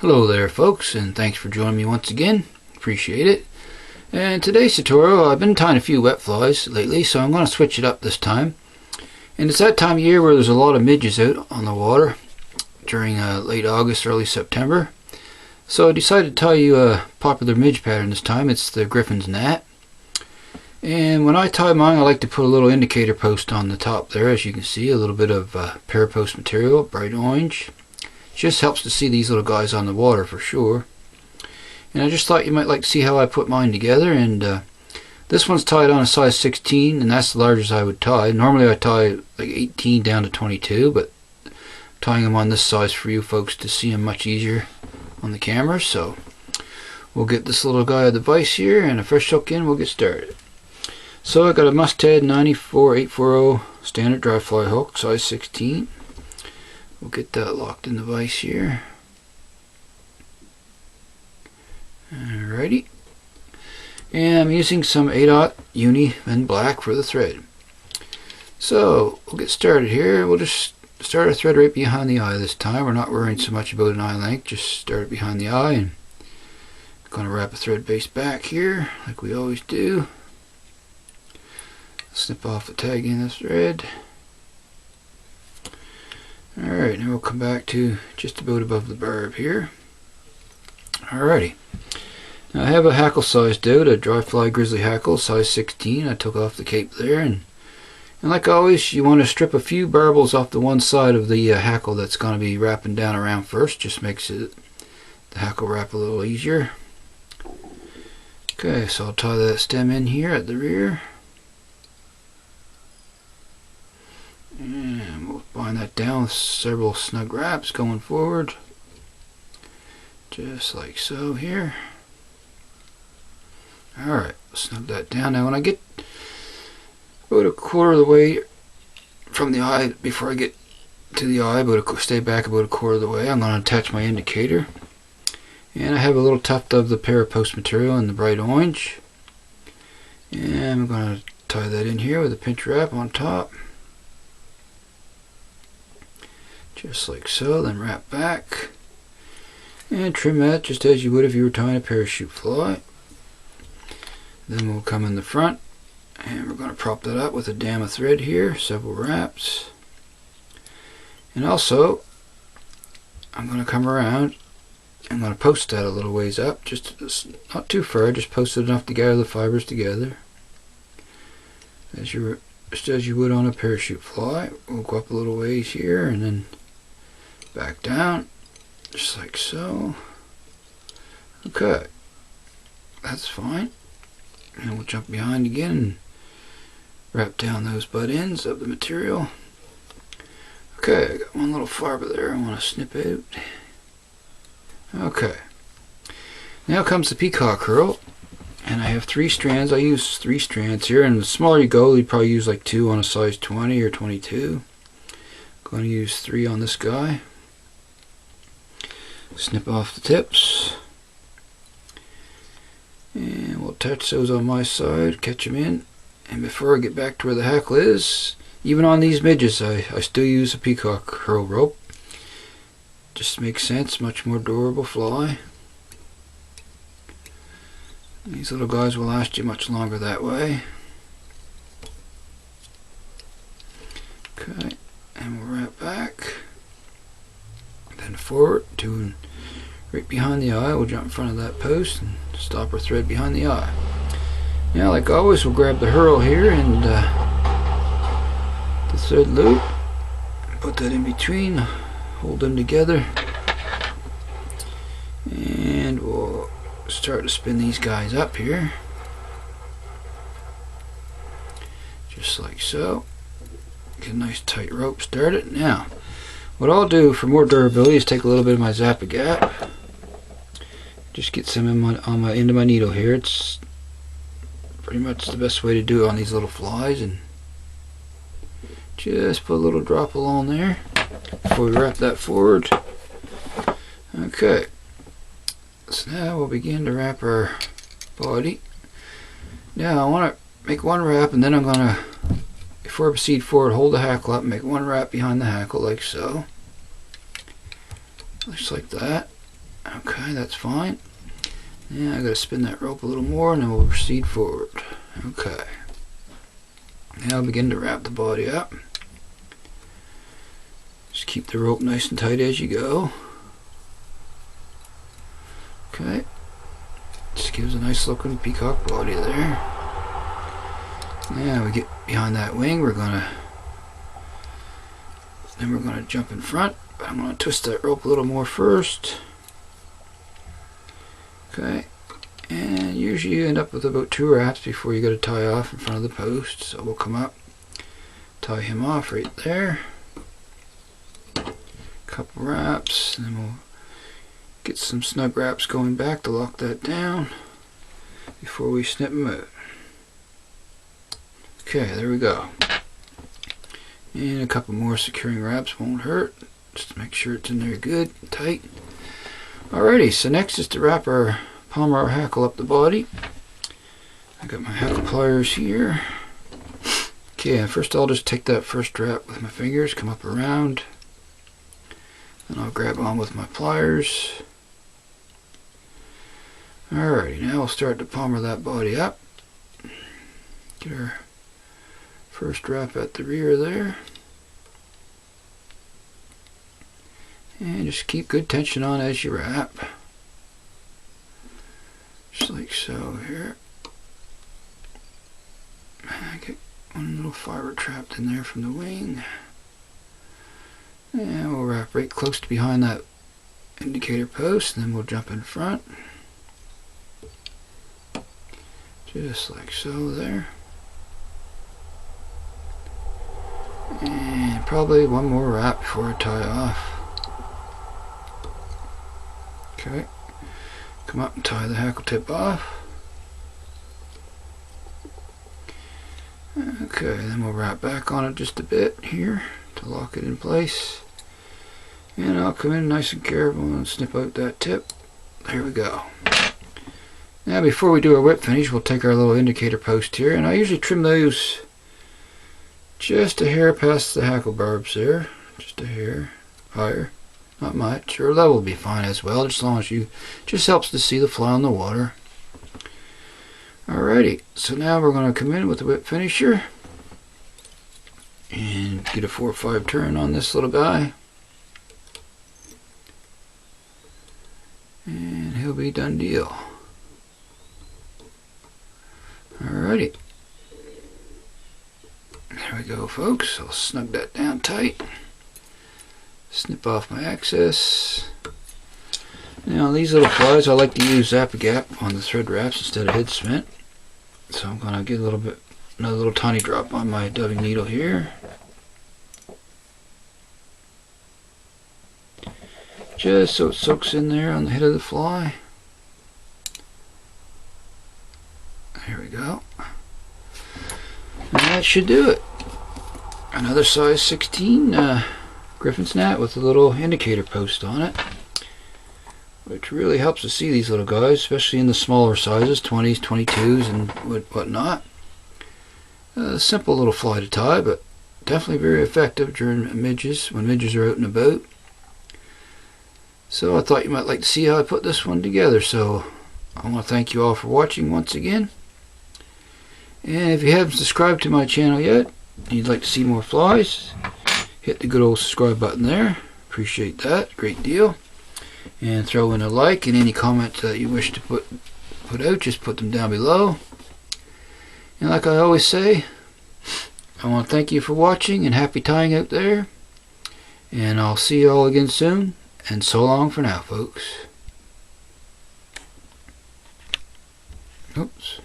Hello there folks, and thanks for joining me once again. Appreciate it. And today's tutorial, I've been tying a few wet flies lately, so I'm going to switch it up this time. And it's that time of year where there's a lot of midges out on the water during late August, early September. So I decided to tie you a popular midge pattern this time. It's the Griffin's gnat. And when I tie mine, I like to put a little indicator post on the top there. As you can see, a little bit of parapost material, bright orange. Just helps to see these little guys on the water for sure. And I just thought you might like to see how I put mine together. And this one's tied on a size 16, and that's the largest I would tie. Normally I tie like 18 down to 22, but tying them on this size for you folks to see them much easier on the camera. So we'll get this little guy of the vise here and a fresh hook in. We'll get started. So I got a Mustad 94840 standard dry fly hook, size 16. We'll get that locked in the vise here. Alrighty. And I'm using some 8/0 uni and black for the thread. So we'll get started here. We'll just start our thread right behind the eye this time. We're not worrying so much about an eye length, just start it behind the eye, and I'm going to wrap a thread base back here like we always do. Snip off the tag in the thread. Alright, now we'll come back to just about above the barb here. Alrighty. Now I have a hackle sized out, a dry fly grizzly hackle, size 16. I took off the cape there, and like always, you want to strip a few barbels off the one side of the hackle that's going to be wrapping down around first. Just makes the hackle wrap a little easier. Okay, so I'll tie that stem in here at the rear. And we'll bind that down with several snug wraps going forward. Just like so here. Alright, snug that down. Now when I get about a quarter of the way from the eye, before I get to the eye, stay back about a quarter of the way, I'm going to attach my indicator. And I have a little tuft of the parapost material in the bright orange. And I'm going to tie that in here with a pinch wrap on top. Just like so, then wrap back and trim that just as you would if you were tying a parachute fly. Then we'll come in the front and we're going to prop that up with a dam of thread here, several wraps. And also I'm going to come around, I'm going to post that a little ways up, just not too far, just post it enough to gather the fibers together just as you would on a parachute fly. We'll go up a little ways here and then back down, just like so. Okay, that's fine. And we'll jump behind again and wrap down those butt ends of the material. Okay, I got one little fiber there I want to snip out. Okay, now comes the peacock herl, and I have 3 strands. I use 3 strands here, and the smaller you go, you probably use like 2 on a size 20 or 22. I'm going to use 3 on this guy. Snip off the tips, and we'll attach those on my side, catch them in. And before I get back to where the hackle is, even on these midges, I still use a peacock herl rope. Just makes sense, much more durable fly. These little guys will last you much longer that way. Okay, and we'll wrap back, then forward to right behind the eye. We'll jump in front of that post and stop our thread behind the eye. Now, like always, we'll grab the herl here and the thread loop, put that in between, hold them together, and we'll start to spin these guys up here, just like so. Get a nice tight rope started. Now, what I'll do for more durability is take a little bit of my Zap-A-Gap, just get some into my needle here. It's pretty much the best way to do it on these little flies, and just put a little drop along there before we wrap that forward. Okay, so now we'll begin to wrap our body. Now I want to make one wrap, and then I'm going to, before I proceed forward, hold the hackle up and make one wrap behind the hackle like so. Just like that. Okay, that's fine. Yeah, I gotta spin that rope a little more and then we'll proceed forward. Okay. Now begin to wrap the body up. Just keep the rope nice and tight as you go. Okay. Just gives a nice looking peacock body there. Now we get behind that wing, we're gonna jump in front. But I'm gonna twist that rope a little more first. Okay. And usually you end up with about 2 wraps before you got to tie off in front of the post. So we'll come up, tie him off right there. Couple wraps, and then we'll get some snug wraps going back to lock that down before we snip him out. Okay, there we go. And a couple more securing wraps won't hurt. Just to make sure it's in there good and tight. Alrighty, so next is to wrap our palmer hackle up the body. I got my hackle pliers here. Okay, first I'll just take that first wrap with my fingers, come up around, and I'll grab on with my pliers. Alrighty, now we'll start to palmer that body up. Get our first wrap at the rear there. And just keep good tension on as you wrap. Just like so here. I get one little fiber trapped in there from the wing. And we'll wrap right close to behind that indicator post, and then we'll jump in front. Just like so there. And probably one more wrap before I tie off. Okay. Come up and tie the hackle tip off. Okay, then we'll wrap back on it just a bit here to lock it in place. And I'll come in nice and careful and snip out that tip. There we go. Now before we do our whip finish, we'll take our little indicator post here, and I usually trim those just a hair past the hackle barbs there. Just a hair higher. Not much, or level will be fine as well, just as long as you, just helps to see the fly on the water. Alrighty, so now we're going to come in with the whip finisher and get a 4 or 5 turn on this little guy, and he'll be done deal. Alrighty, there we go folks. I'll snug that down tight. Snip off my excess. Now these little flies, I like to use Zap-A-Gap on the thread wraps instead of head cement. So I'm going to get a little bit, another little tiny drop on my dubbing needle here. Just so it soaks in there on the head of the fly. There we go. And that should do it. Another size 16 Griffin's gnat with a little indicator post on it, which really helps to see these little guys, especially in the smaller sizes, 20s, 22s, and whatnot. Simple little fly to tie, but definitely very effective during midges, when midges are out and about. So I thought you might like to see how I put this one together. So I want to thank you all for watching once again. And if you haven't subscribed to my channel yet, and you'd like to see more flies, hit the good old subscribe button there. Appreciate that, great deal. And throw in a like, and any comments that you wish to put out, just put them down below. And like I always say, I want to thank you for watching, and happy tying out there. And I'll see you all again soon, and so long for now folks. Oops.